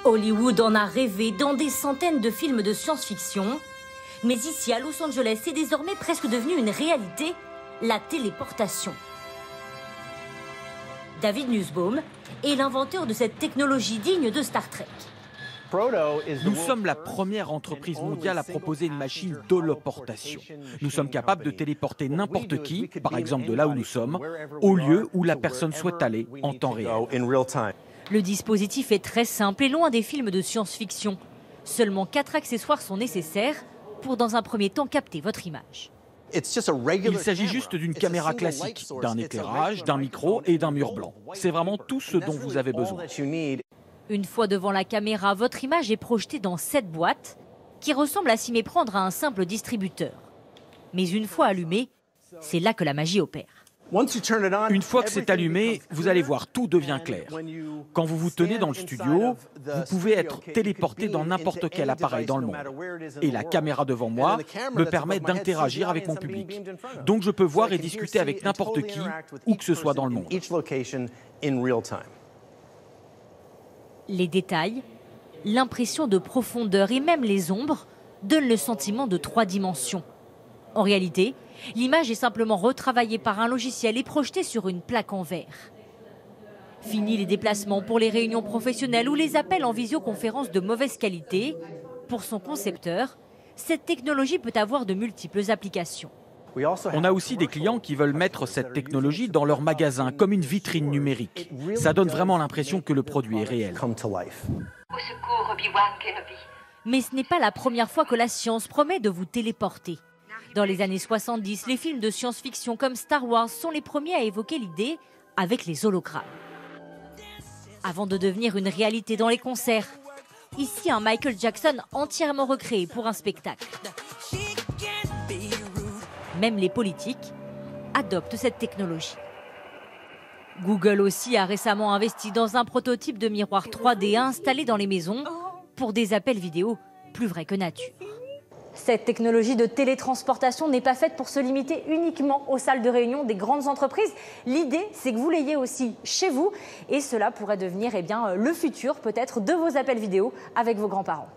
Hollywood en a rêvé dans des centaines de films de science-fiction. Mais ici, à Los Angeles, c'est désormais presque devenu une réalité, la téléportation. David Nussbaum est l'inventeur de cette technologie digne de Star Trek. Nous sommes la première entreprise mondiale à proposer une machine d'holoportation. Nous sommes capables de téléporter n'importe qui, par exemple de là où nous sommes, au lieu où la personne souhaite aller en temps réel. Le dispositif est très simple et loin des films de science-fiction. Seulement 4 accessoires sont nécessaires pour, dans un premier temps, capter votre image. Il s'agit juste d'une caméra classique, d'un éclairage, d'un micro et d'un mur blanc. C'est vraiment tout ce dont vous avez besoin. Une fois devant la caméra, votre image est projetée dans cette boîte qui ressemble à s'y méprendre à un simple distributeur. Mais une fois allumée, c'est là que la magie opère. Une fois que c'est allumé, vous allez voir, tout devient clair. Quand vous vous tenez dans le studio, vous pouvez être téléporté dans n'importe quel appareil dans le monde. Et la caméra devant moi me permet d'interagir avec mon public. Donc je peux voir et discuter avec n'importe qui, où que ce soit dans le monde. Les détails, l'impression de profondeur et même les ombres donnent le sentiment de 3 dimensions. En réalité, l'image est simplement retravaillée par un logiciel et projetée sur une plaque en verre. Fini les déplacements pour les réunions professionnelles ou les appels en visioconférence de mauvaise qualité. Pour son concepteur, cette technologie peut avoir de multiples applications. On a aussi des clients qui veulent mettre cette technologie dans leur magasin, comme une vitrine numérique. Ça donne vraiment l'impression que le produit est réel. Au secours, Obi-Wan Kenobi. Mais ce n'est pas la première fois que la science promet de vous téléporter. Dans les années 70, les films de science-fiction comme Star Wars sont les premiers à évoquer l'idée avec les hologrammes. Avant de devenir une réalité dans les concerts, ici un Michael Jackson entièrement recréé pour un spectacle. Même les politiques adoptent cette technologie. Google aussi a récemment investi dans un prototype de miroir 3D installé dans les maisons pour des appels vidéo plus vrais que nature. Cette technologie de télétransportation n'est pas faite pour se limiter uniquement aux salles de réunion des grandes entreprises. L'idée, c'est que vous l'ayez aussi chez vous et cela pourrait devenir le futur peut-être de vos appels vidéo avec vos grands-parents.